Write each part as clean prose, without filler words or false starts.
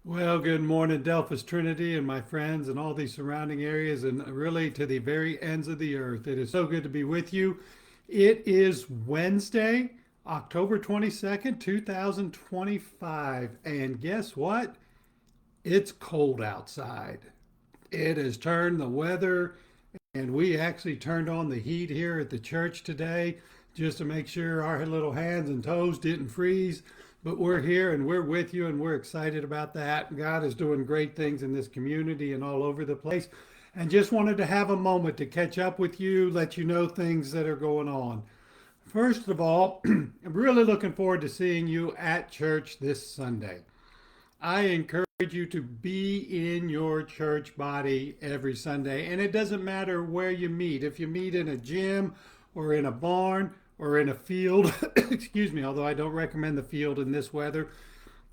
Well, good morning, Delphus Trinity and my friends and all these surrounding areas, and really to the very ends of the earth. It is so good to be with you. It is Wednesday, October 22nd, 2025. And guess what? It's cold outside. It has turned the weather, and we actually turned on the heat here at the church today just to make sure our little hands and toes didn't freeze. But we're here and we're with you, and we're excited about that. God is doing great things in this community and all over the place. And just wanted to have a moment to catch up with you, let you know things that are going on. First of all, I'm really looking forward to seeing you at church this Sunday. I encourage you to be in your church body every Sunday. And it doesn't matter where you meet. If you meet in a gym or in a barn or in a field, excuse me, although I don't recommend the field in this weather,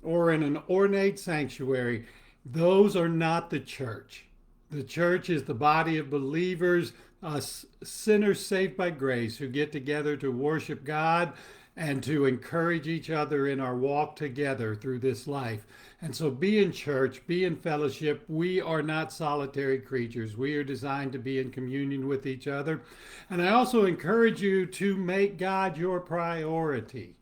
or in an ornate sanctuary, those are not the church. The church is the body of believers, sinners saved by grace, who get together to worship God and to encourage each other in our walk together through this life. And so be in church, be in fellowship. We are not solitary creatures. We are designed to be in communion with each other. And I also encourage you to make God your priority.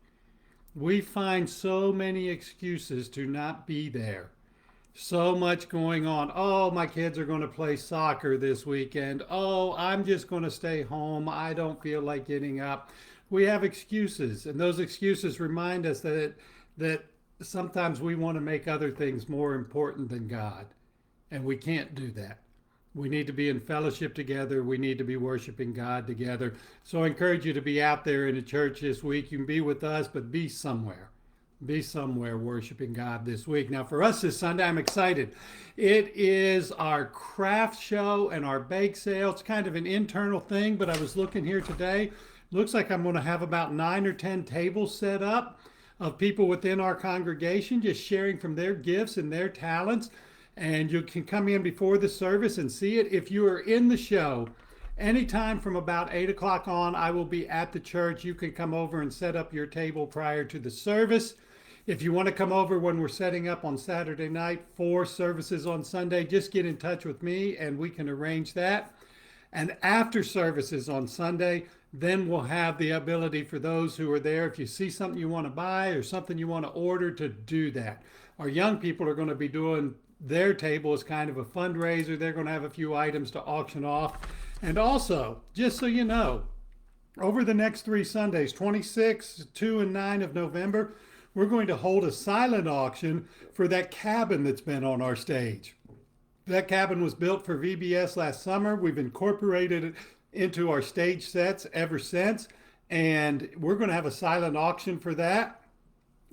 We find so many excuses to not be there. So much going on. Oh, my kids are going to play soccer this weekend. Oh, I'm just going to stay home. I don't feel like getting up. We have excuses, and those excuses remind us that sometimes we want to make other things more important than God, and we can't do that. We need to be in fellowship together. We need to be worshiping God together. So I encourage you to be out there in the church this week. You can be with us, but be somewhere. Be somewhere worshiping God this week. Now, for us this Sunday, I'm excited. It is our craft show and our bake sale. It's kind of an internal thing, but I was looking here today. Looks like I'm going to have about 9 or 10 tables set up of people within our congregation just sharing from their gifts and their talents. And you can come in before the service and see it. If you are in the show, anytime from about 8 o'clock on, I will be at the church. You can come over and set up your table prior to the service. If you want to come over when we're setting up on Saturday night for services on Sunday, just get in touch with me and we can arrange that. And after services on Sunday, then we'll have the ability for those who are there, if you see something you want to buy or something you want to order, to do that. Our young people are going to be doing their table as kind of a fundraiser. They're going to have a few items to auction off. And also, just so you know, over the next 3 Sundays, 26, 2, and 9 of November, we're going to hold a silent auction for that cabin that's been on our stage. That cabin was built for VBS last summer. We've incorporated it into our stage sets ever since. And we're going to have a silent auction for that.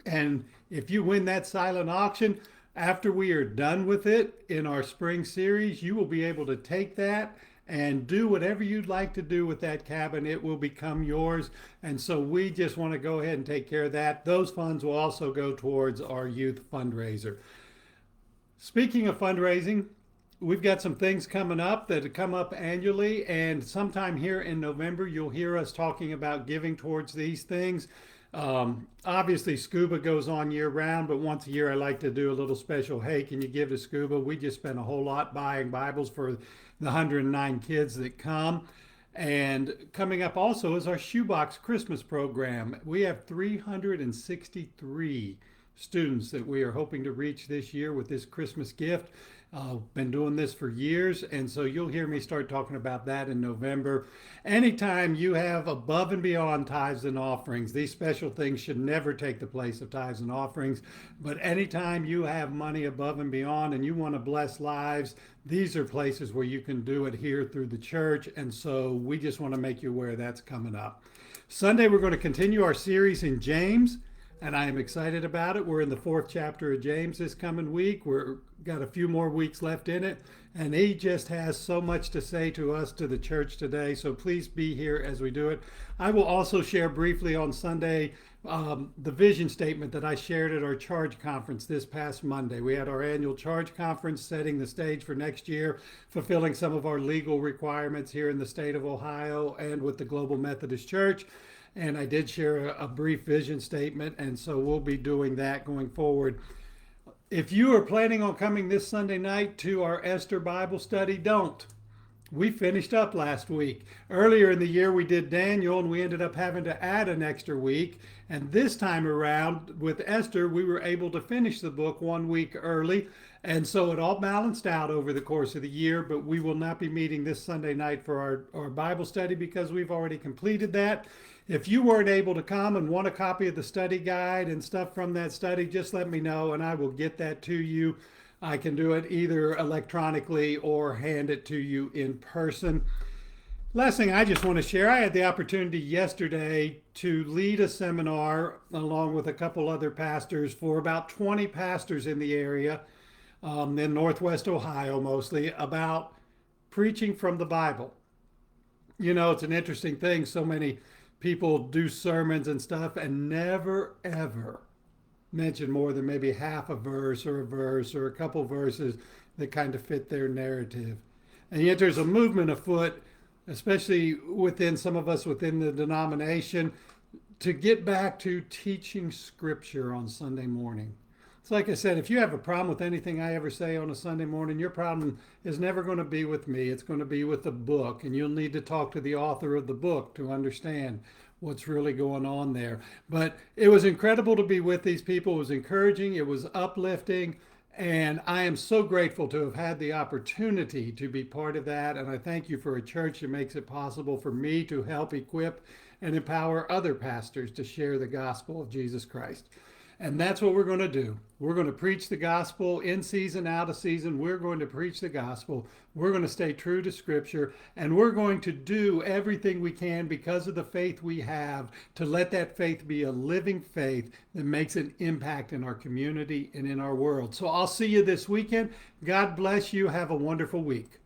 And if you win that silent auction, after we are done with it in our spring series, you will be able to take that and do whatever you'd like to do with that cabin. It will become yours. And so we just want to go ahead and take care of that. Those funds will also go towards our youth fundraiser. Speaking of fundraising, we've got some things coming up that come up annually, and sometime here in November, you'll hear us talking about giving towards these things. Obviously, scuba goes on year round, but once a year I like to do a little special. Hey, can you give to scuba? We just spent a whole lot buying Bibles for the 109 kids that come. And coming up also is our Shoebox Christmas program. We have 363 students that we are hoping to reach this year with this Christmas gift. Been doing this for years, and so you'll hear me start talking about that in November. Anytime you have above and beyond tithes and offerings, these special things should never take the place of tithes and offerings. But anytime you have money above and beyond and you want to bless lives, these are places where you can do it here through the church. And so we just want to make you aware that's coming up. Sunday, we're going to continue our series in James, and I am excited about it. We're in the 4th chapter of James this coming week. We're got a few more weeks left in it, and he just has so much to say to us, to the church today. So please be here as we do it. I will also share briefly on Sunday the vision statement that I shared at our charge conference this past Monday. We had our annual charge conference, setting the stage for next year, fulfilling some of our legal requirements here in the state of Ohio and with the Global Methodist Church. And I did share a brief vision statement, and so we'll be doing that going forward. If you are planning on coming this Sunday night to our Esther Bible study, don't. We finished up last week. Earlier in the year, we did Daniel, and we ended up having to add an extra week. And this time around with Esther, we were able to finish the book 1 week early. And so it all balanced out over the course of the year. But we will not be meeting this Sunday night for our Bible study because we've already completed that. If you weren't able to come and want a copy of the study guide and stuff from that study, just let me know and I will get that to you. I can do it either electronically or hand it to you in person. Last thing I just want to share, I had the opportunity yesterday to lead a seminar along with a couple other pastors for about 20 pastors in the area, in Northwest Ohio mostly, about preaching from the Bible. You know, it's an interesting thing. So many people do sermons and stuff and never, ever mention more than maybe half a verse or a couple verses that kind of fit their narrative. And yet there's a movement afoot, especially within some of us within the denomination, to get back to teaching scripture on Sunday morning. It's like I said, if you have a problem with anything I ever say on a Sunday morning, your problem is never going to be with me. It's going to be with the book, and you'll need to talk to the author of the book to understand what's really going on there. But it was incredible to be with these people. It was encouraging, it was uplifting, and I am so grateful to have had the opportunity to be part of that. And I thank you for a church that makes it possible for me to help equip and empower other pastors to share the gospel of Jesus Christ. And that's what we're going to do. We're going to preach the gospel in season, out of season. We're going to preach the gospel. We're going to stay true to Scripture. And we're going to do everything we can because of the faith we have to let that faith be a living faith that makes an impact in our community and in our world. So I'll see you this weekend. God bless you. Have a wonderful week.